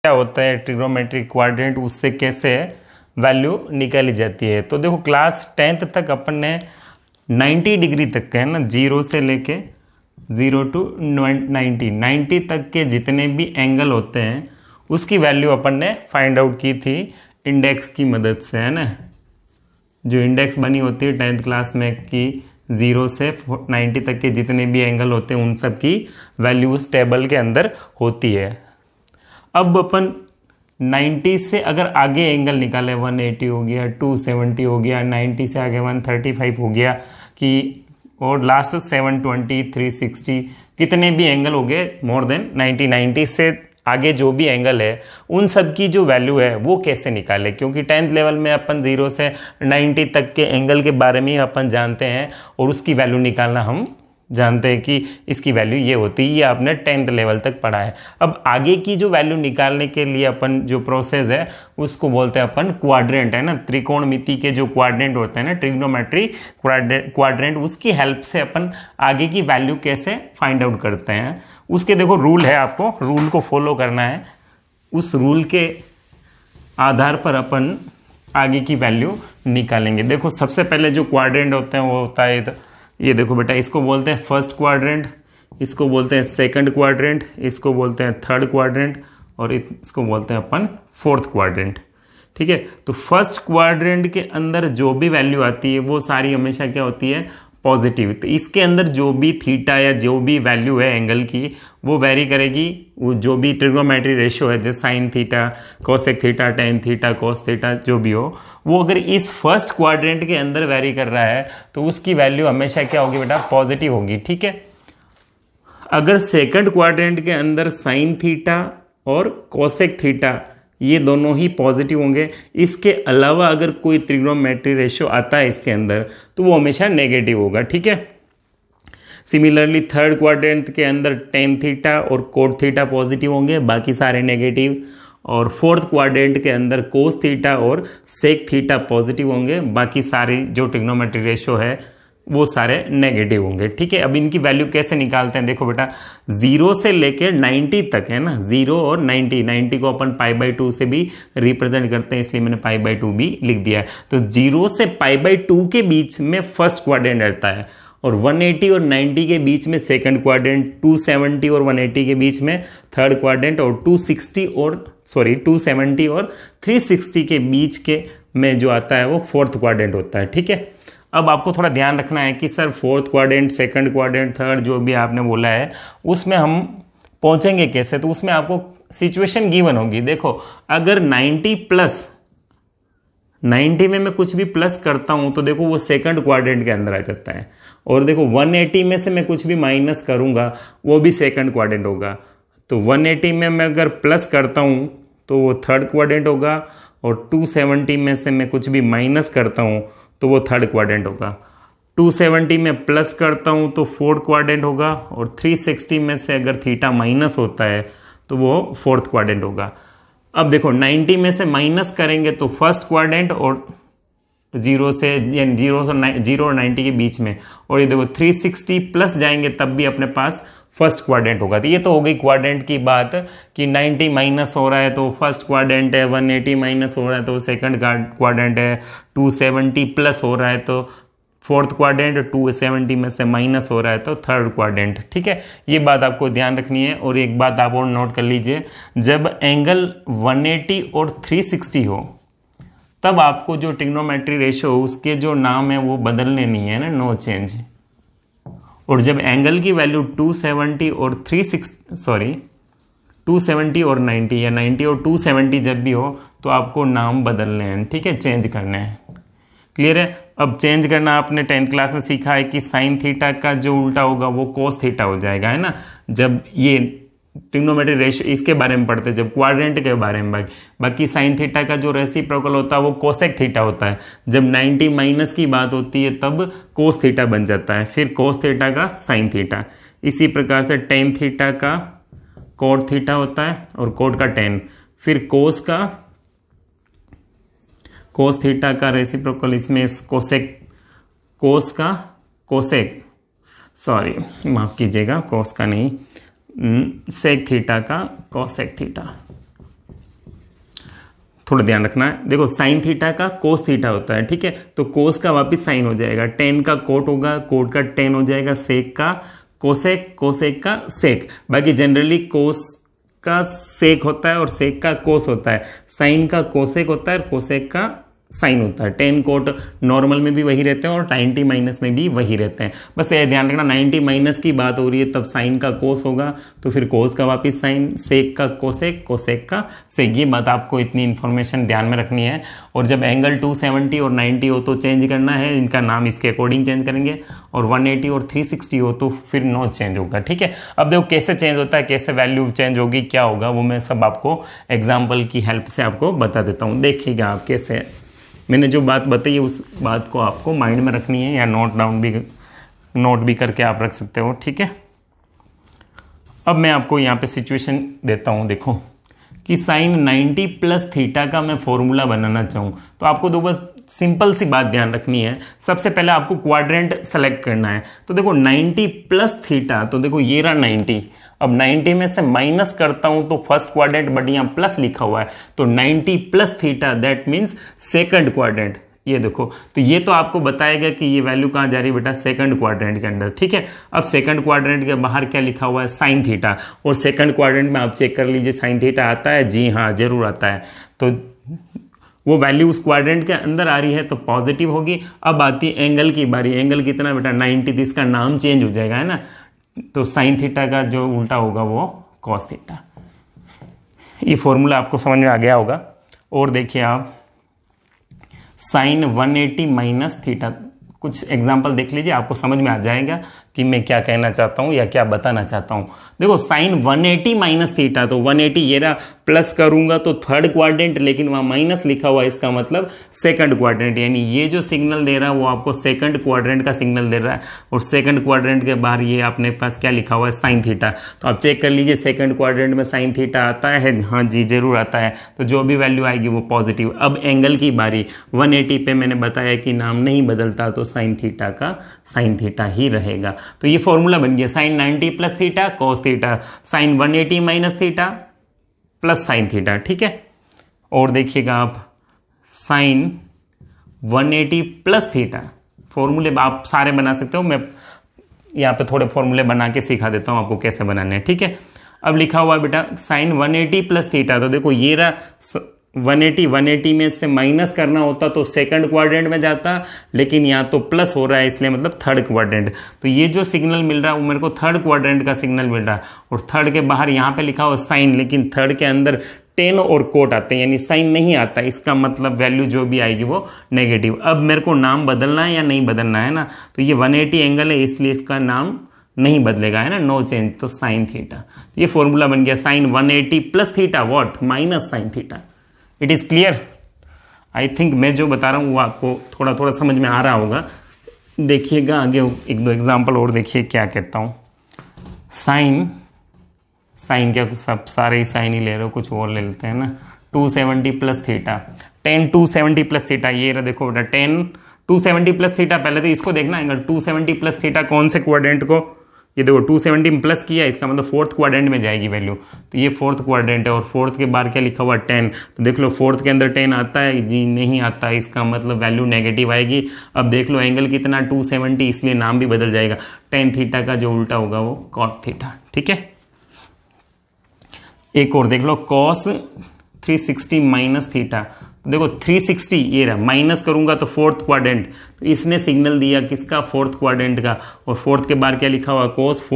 क्या होता है ट्रिग्नोमेट्रिक क्वाड्रेंट, उससे कैसे वैल्यू निकाली जाती है। तो देखो क्लास 10th तक अपन ने 90 डिग्री तक का है ना, 0 से लेके 0 to 90 तक के जितने भी एंगल होते हैं उसकी वैल्यू अपन ने फाइंड आउट की थी इंडेक्स की मदद से, है ना। जो इंडेक्स बनी होती है 10th क्लास में कि 0 से 90 तक के जितने भी एंगल होते हैं उन सब की वैल्यू उस टेबल के अंदर होती है। अब अपन 90 से अगर आगे एंगल निकाले, 180 हो गया, 270 हो गया, 90 से आगे 135 हो गया कि और लास्ट 720, 360 कितने भी एंगल हो गए मोर देन 90 से आगे जो भी एंगल है उन सब की जो वैल्यू है वो कैसे निकाले, क्योंकि 10th लेवल में अपन 0 से 90 तक के एंगल के बारे में अपन जानते हैं और उसकी वैल्यू निकालना हम जानते हैं कि इसकी वैल्यू ये होती है। ये आपने 10th लेवल तक पढ़ा है। अब आगे की जो वैल्यू निकालने के लिए अपन जो प्रोसेस है उसको बोलते हैं अपन क्वाड्रेंट, है ना। त्रिकोणमिति के जो क्वाड्रेंट होते हैं ना, ट्रिग्नोमेट्री क्वाड्रेंट, उसकी हेल्प से अपन आगे की वैल्यू कैसे फाइंड आउट करते हैं। उसके देखो रूल है, आपको रूल को फॉलो करना है। उस रूल के आधार पर अपन आगे की वैल्यू निकालेंगे। देखो सबसे पहले जो क्वाड्रेंट होते हैं वो होता है, ये देखो बेटा, इसको बोलते हैं फर्स्ट क्वाड्रेंट, इसको बोलते हैं सेकंड क्वाड्रेंट, इसको बोलते हैं थर्ड क्वाड्रेंट और इसको बोलते हैं अपन फोर्थ क्वाड्रेंट। ठीक है, तो फर्स्ट क्वाड्रेंट के अंदर जो भी वैल्यू आती है वो सारी हमेशा क्या होती है, पॉजिटिव। तो इसके अंदर जो भी थीटा या जो भी वैल्यू है एंगल की वो वेरी करेगी। वो जो भी ट्रिग्नोमेट्री रेशियो है, जैसे sine theta, cosec theta, tan theta, cos theta जो भी हो, वो अगर इस फर्स्ट क्वाड्रेंट के अंदर वेरी कर रहा है तो उसकी वैल्यू हमेशा क्या होगी बेटा, पॉजिटिव होगी। ठीक है, अगर सेकंड क्वाड्रेंट के अंदर साइन थीटा और कोसेक थीटा ये दोनों ही पॉजिटिव होंगे, इसके अलावा अगर कोई ट्रिग्नोमेट्री रेशियो आता है इसके अंदर तो वो हमेशा नेगेटिव होगा। ठीक है, सिमिलरली थर्ड क्वाड्रेंट के अंदर टेन थीटा और कोट थीटा पॉजिटिव होंगे, बाकी सारे नेगेटिव। और फोर्थ क्वाड्रेंट के अंदर कोस थीटा और सेक थीटा पॉजिटिव होंगे, बाकी सारी जो ट्रिग्नोमेट्री रेशियो है वो सारे नेगेटिव होंगे। ठीक है, अब इनकी वैल्यू कैसे निकालते हैं, देखो बेटा 0 से लेकर 90 तक है ना, 0 और 90 को अपन π/2 से भी रिप्रेजेंट करते हैं, इसलिए मैंने π/2 भी लिख दिया है। तो 0 से π/2 के बीच में फर्स्ट क्वाड्रेंट रहता है और 180 और 90 के बीच में सेकंड क्वाड्रेंट, 270 और 180 के बीच में थर्ड क्वाड्रेंट और 270 और 360 के बीच के में जो आता है वो फोर्थ क्वाड्रेंट होता है। ठीक है, अब आपको थोड़ा ध्यान रखना है कि sir fourth quadrant, second quadrant, third जो भी आपने बोला है उसमें हम पहुंचेंगे कैसे, तो उसमें आपको सिचुएशन गिवन होगी। देखो अगर 90 में मैं कुछ भी प्लस करता हूं तो देखो वो सेकंड क्वाड्रेंट के अंदर आ जाता है, और देखो 180 में से मैं कुछ भी माइनस करूंगा वो भी सेकंड क्वाड्रेंट होगा। तो 180 में मैं अगर प्लस करता हूं तो वो थर्ड क्वाड्रेंट होगा, और 270 में से मैं कुछ भी माइनस करता हूं तो वो थर्ड क्वाड्रेंट होगा। 270 में प्लस करता हूं तो फोर्थ क्वाड्रेंट होगा, और 360 में से अगर थीटा माइनस होता है तो वो फोर्थ क्वाड्रेंट होगा। अब देखो 90 में से माइनस करेंगे तो फर्स्ट क्वाड्रेंट, और 0 और 90 के बीच में, और ये देखो 360 प्लस जाएंगे तब भी अपने पास फर्स्ट क्वाड्रेंट होगा। तो ये तो हो गई क्वाड्रेंट की बात कि 90 माइनस हो रहा है तो फर्स्ट क्वाड्रेंट है, 180 माइनस हो रहा है तो सेकंड क्वाड्रेंट है, 270 प्लस हो रहा है तो फोर्थ क्वाड्रेंट, 270 में से माइनस हो रहा है तो थर्ड क्वाड्रेंट। ठीक है, ये बात आपको ध्यान रखनी है। और एक बात आप और नोट कर लीजिए, जब एंगल 180 और 360 हो तब आपको जो ट्रिग्नोमेट्री रेशियो उसके जो नाम है वो बदलने नहीं है ना, नो चेंज। और जब एंगल की वैल्यू 270 और 90 या 90 और 270 जब भी हो तो आपको नाम बदलने हैं। ठीक है, चेंज करने हैं। क्लियर है। अब चेंज करना आपने 10th क्लास में सीखा है कि साइन थीटा का जो उल्टा होगा वो कोस थीटा हो जाएगा, है ना। जब ये ट्रिग्नोमेट्री रेशियो इसके बारे में पढ़ते हैं, जब क्वाड्रेंट के बारे में बाकी साइन थीटा का जो रेसिप्रोकल होता है वो कोसेक थीटा होता है। जब 90 माइनस की बात होती है तब कोस थीटा बन जाता है, फिर कोस थीटा का साइन थीटा। इसी प्रकार से टेन थीटा का कोट थीटा होता है और कोट का टेन, फिर कोस थीटा का रेसिप्रोकल इसमें माफ कीजिएगा, कोस का नहीं, सेक थीटा का कोसेक थीटा। थोड़ा ध्यान रखना है। देखो साइन थीटा का कोस थीटा होता है, ठीक है, तो कोस का वापस साइन हो जाएगा, टेन का कोट होगा, कोट का टेन हो जाएगा, सेक का कोसेक, कोसेक का सेक। बाकी जनरली कोस का सेक होता है और सेक का कोस होता है, साइन का कोसेक होता है और कोसेक का साइन होता है। टेन कोट नॉर्मल में भी वही रहते हैं और 90 माइनस में भी वही रहते हैं। बस ये ध्यान रखना 90 माइनस की बात हो रही है तब साइन का कोस होगा, तो फिर कोस का वापिस साइन, सेक का कोसेक, कोसेक का सेक। ये बात आपको इतनी इन्फॉर्मेशन ध्यान में रखनी है। और जब एंगल 270 और 90 हो तो चेंज करना है, इनका नाम इसके अकॉर्डिंग चेंज करेंगे, और 180 और 360 हो तो फिर नो चेंज होगा, ठीक है। अब देखो कैसे चेंज होता है, कैसे वैल्यू चेंज होगी, क्या होगा, वो मैं सब आपको एग्जाम्पल की हेल्प से आपको बता देता हूँ। देखिएगा आप कैसे, मैंने जो बात बताई उस बात को आपको माइंड में रखनी है, या नोट भी करके आप रख सकते हो, ठीक है। अब मैं आपको यहाँ पे सिचुएशन देता हूँ। देखो कि साइन 90 प्लस थीटा का मैं फॉर्मूला बनाना चाहूँ तो आपको दो बस सिंपल सी बात ध्यान रखनी है। सबसे पहले आपको क्वाड्रेंट सेलेक्ट करना है। तो देखो 90 प्लस थीटा, तो देखो ये रहा 90। अब 90 में से माइनस करता हूं तो फर्स्ट क्वाड्रेंट, बट यहां प्लस लिखा हुआ है, तो 90 plus theta that means second quadrant. ये देखो, तो ये तो आपको बताएगा कि ये वैल्यू कहां जा रही है बेटा, सेकंड क्वाड्रेंट के अंदर, ठीक है। अब सेकंड क्वाड्रेंट के बाहर क्या लिखा हुआ है, साइन थीटा, और सेकंड क्वाड्रेंट में आप चेक कर लीजिए साइन थीटा आता है, जी हाँ जरूर आता है। तो वो वैल्यू उस क्वाड्रेंट के अंदर आ रही है तो पॉजिटिव होगी। अब आती है एंगल की बारी, एंगल कितना बेटा 90, तो इसका नाम चेंज हो जाएगा, है ना। तो साइन थीटा का जो उल्टा होगा वो कॉस थीटा। ये फॉर्मूला आपको समझ में आ गया होगा। और देखिए आप साइन 180 माइनस थीटा, कुछ एग्जांपल देख लीजिए, आपको समझ में आ जाएगा कि मैं क्या कहना चाहता हूं या क्या बताना चाहता हूं। देखो साइन 180 माइनस थीटा, तो 180 ये रहा, प्लस करूंगा तो थर्ड क्वाड्रेंट, लेकिन वहां माइनस लिखा हुआ है, इसका मतलब सेकंड क्वाड्रेंट, यानी ये जो सिग्नल दे रहा है वो आपको सेकंड क्वाड्रेंट का सिग्नल दे रहा है। और सेकंड क्वाड्रेंट के बाहर ये अपने पास क्या लिखा हुआ है, साइन थीटा। तो आप चेक कर लीजिए सेकंड क्वाड्रेंट में साइन थीटा आता है, हाँ जी जरूर आता है। तो जो भी वैल्यू आएगी वो पॉजिटिव। अब एंगल की बारी, 180 पे मैंने बताया कि नाम नहीं बदलता, तो साइन थीटा का साइन थीटा ही रहेगा। तो ये फॉर्मूला बन गया, sine 90 plus theta cos theta, sine 180 minus theta plus sine theta, ठीक है। और देखिएगा आप साइन 180 प्लस थीटा, फॉर्मूले आप सारे बना सकते हो, मैं यहाँ पे थोड़े फॉर्मूले बना के सिखा देता हूँ आपको कैसे बनाने हैं, ठीक है। अब लिखा हुआ है बेटा साइन 180 प्लस थीटा, तो देखो ये रहा 180 में से माइनस करना होता तो सेकंड क्वाड्रेंट में जाता, लेकिन यहाँ तो प्लस हो रहा है इसलिए मतलब थर्ड क्वाड्रेंट। तो ये जो सिग्नल मिल रहा है वो मेरे को थर्ड क्वाड्रेंट का सिग्नल मिल रहा है। और थर्ड के बाहर यहाँ पे लिखा हुआ साइन, लेकिन थर्ड के अंदर टेन और कोट आते हैं, यानी साइन नहीं आता, इसका मतलब वैल्यू जो भी आएगी वो नेगेटिव। अब मेरे को नाम बदलना है या नहीं बदलना है ना, तो ये 180 एंगल है इसलिए इसका नाम नहीं बदलेगा, है ना, नो चेंज, तो साइन थीटा। ये फॉर्मूला बन गया sine 180 plus theta what minus sine theta. It is clear? I think मैं जो बता रहा हूँ वो आपको थोड़ा थोड़ा समझ में आ रहा होगा। देखिएगा आगे एक दो एग्जांपल और देखिए क्या कहता हूँ। साइन क्या, सब सारे ही साइन ही ले रहे हो, कुछ और ले लेते हैं ना। 270 plus theta, ten 270 plus theta, ये रहा देखो बेटा 10 270 प्लस थीटा। पहले तो इसको देखना है 270 प्लस थीटा कौन से क्वाड्रेंट को, ये देखो 270 प्लस किया, इसका मतलब फोर्थ क्वाड्रेंट में जाएगी वैल्यू, तो ये फोर्थ क्वाड्रेंट है। और फोर्थ के बाहर क्या लिखा हुआ 10, तो देख लो फोर्थ के अंदर 10 आता है, जी नहीं आता, इसका मतलब वैल्यू नेगेटिव आएगी। अब देख लो एंगल कितना 270, इसलिए नाम भी बदल जाएगा, टेन थीटा का जो उल्टा होगा वो कॉट थीटा, ठीक है। एक और देख लो कॉस 360 माइनस थीटा, देखो 360 ये रहा, माइनस करूंगा तो फोर्थ क्वाड्रेंट, तो इसने सिग्नल दिया किसका, फोर्थ क्वाड्रेंट का। और फोर्थ के बाहर क्या लिखा हुआ कोस,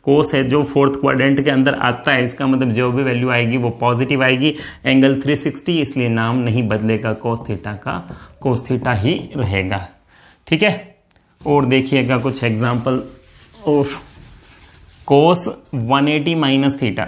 कोस है जो फोर्थ क्वाड्रेंट के अंदर आता है, इसका मतलब जो भी वैल्यू आएगी वो पॉजिटिव आएगी। एंगल 360 इसलिए नाम नहीं बदलेगा, कोस थीटा का कोस थीटा ही रहेगा, ठीक है। और देखिएगा कुछ एग्जाम्पल, और कोस 180 माइनस थीटा,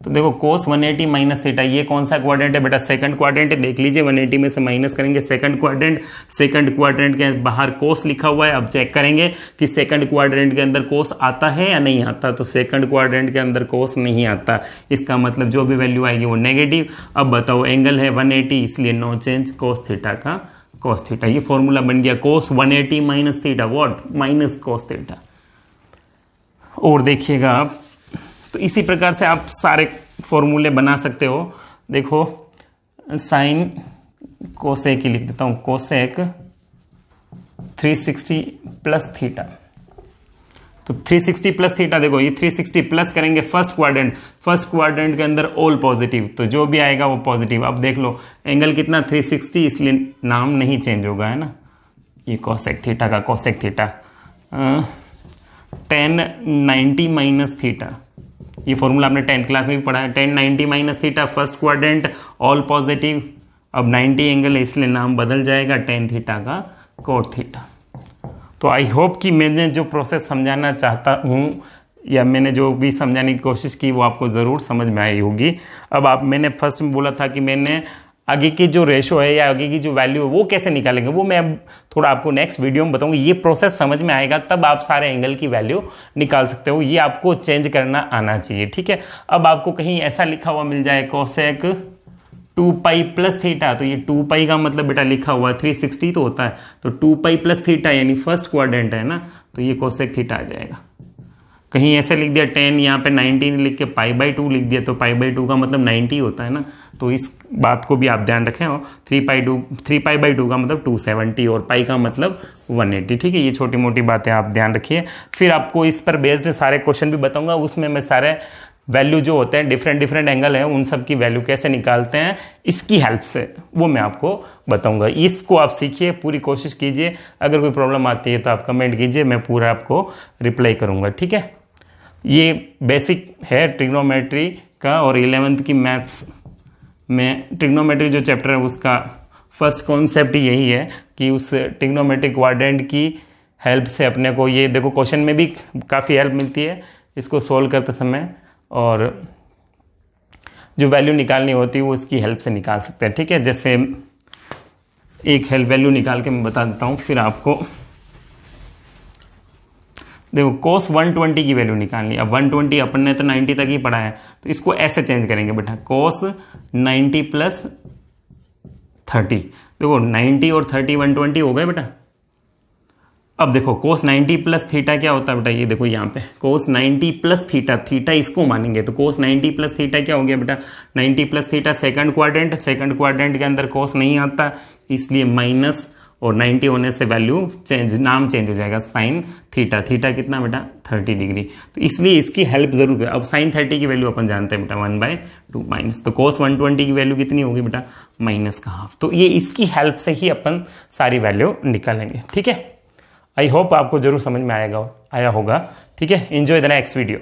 तो देखो कोस 180 माइनस थीटा, ये कौन सा क्वाड्रेंट है बेटा, सेकंड क्वाड्रेंट है। देख लीजिए 180 में से माइनस करेंगे सेकंड क्वाड्रेंट के बाहर कोस लिखा हुआ है। अब चेक करेंगे कि सेकंड क्वाड्रेंट के अंदर कोस आता है या नहीं आता, तो सेकंड क्वाड्रेंट के अंदर कोस नहीं आता, इसका मतलब जो भी वैल्यू आएगी वो नेगेटिव। अब बताओ एंगल है 180 इसलिए नो चेंज, कोस थीटा का कोस थीटा। ये फॉर्मूला बन गया कोस 180 minus theta what minus cos theta. और देखिएगा आप, तो इसी प्रकार से आप सारे फॉर्मूले बना सकते हो। देखो साइन कोसेक ही लिख देता हूं, कोसेक 360 प्लस थीटा। तो 360 प्लस थीटा, देखो ये 360 प्लस करेंगे फर्स्ट क्वाड्रेंट के अंदर ऑल पॉजिटिव, तो जो भी आएगा वो पॉजिटिव। अब देख लो एंगल कितना 360, इसलिए नाम नहीं चेंज होगा, है ना। ये कोसेक थीटा का कोसेक थीटा 10 90 माइनस थीटा, ये फॉर्मूला आपने 10th क्लास में भी पढ़ा है। 10 90 minus theta, first quadrant all positive. अब 90 एंगल है इसलिए नाम बदल जाएगा, 10 थीटा का कोट थीटा। तो आई होप कि मैंने जो प्रोसेस समझाना चाहता हूँ या मैंने जो भी समझाने की कोशिश की वो आपको ज़रूर समझ में आई होगी। अब मैंने फर्स्ट में बोला था कि मैंने आगे की जो रेशो है या आगे की जो वैल्यू है वो कैसे निकालेंगे, वो मैं अब थोड़ा आपको नेक्स्ट वीडियो में बताऊंगा। ये प्रोसेस समझ में आएगा तब आप सारे एंगल की वैल्यू निकाल सकते हो। ये आपको चेंज करना आना चाहिए, ठीक है। अब आपको कहीं ऐसा लिखा हुआ मिल जाए कोसेक 2 पाई प्लस थीटा, तो ये 2 पाई का मतलब बेटा लिखा हुआ है 360 तो होता है, तो 2 पाई प्लस थीटा यानी फर्स्ट क्वाड्रेंट है ना, तो ये कोसेक थीटा आ जाएगा। कहीं ऐसे लिख दिया 10, यहाँ पे 19 लिख के π/2 लिख दिया, तो π/2 का मतलब 90 होता है ना, तो इस बात को भी आप ध्यान रखें। और 3π/2 का मतलब 270 और पाई का मतलब 180, ठीक है। ये छोटी मोटी बातें आप ध्यान रखिए। फिर आपको इस पर बेस्ड सारे क्वेश्चन भी बताऊंगा, उसमें मैं सारे वैल्यू जो होते हैं डिफरेंट एंगल है उन सब की वैल्यू कैसे निकालते हैं इसकी हेल्प से, वो मैं आपको बताऊंगा। इसको आप सीखिए, पूरी कोशिश कीजिए। अगर कोई प्रॉब्लम आती है तो आप कमेंट कीजिए, मैं पूरा आपको रिप्लाई करूंगा, ठीक है। ये बेसिक है ट्रिग्नोमेट्री का, और 11th की मैथ्स में ट्रिग्नोमेट्री जो चैप्टर है उसका फर्स्ट कॉन्सेप्ट यही है कि उस ट्रिग्नोमेट्रिक क्वाड्रेंट की हेल्प से अपने को, ये देखो क्वेश्चन में भी काफ़ी हेल्प मिलती है इसको सोल्व करते समय, और जो वैल्यू निकालनी होती है वो इसकी हेल्प से निकाल सकते हैं, ठीक है। जैसे एक हेल्प वैल्यू निकाल के मैं बता देता हूँ फिर आपको। देखो cos 120 की वैल्यू निकालनी। अब 120 अपन ने तो 90 तक ही पढ़ा है, तो इसको ऐसे चेंज करेंगे बेटा, cos 90 प्लस 30। देखो 90 और 30 120 हो गए बेटा। अब देखो cos 90 प्लस थीटा क्या होता है बेटा, ये देखो यहाँ पे cos 90 प्लस थीटा इसको मानेंगे, तो cos 90 प्लस थीटा क्या हो गया बेटा, 90 प्लस थीटा सेकंड क्वाड्रेंट के अंदर cos नहीं आता, इसलिए माइनस, और 90 होने से वैल्यू नाम चेंज हो जाएगा साइन थीटा कितना बेटा 30 डिग्री। तो इसलिए इसकी हेल्प जरूर है। अब साइन 30 की वैल्यू अपन जानते हैं बेटा 1/2 माइनस, तो cos 120 की वैल्यू कितनी होगी बेटा माइनस का हाफ। तो ये इसकी हेल्प से ही अपन सारी वैल्यू निकालेंगे, ठीक है। आई होप आपको जरूर समझ में आया होगा, ठीक है। Enjoy the next video.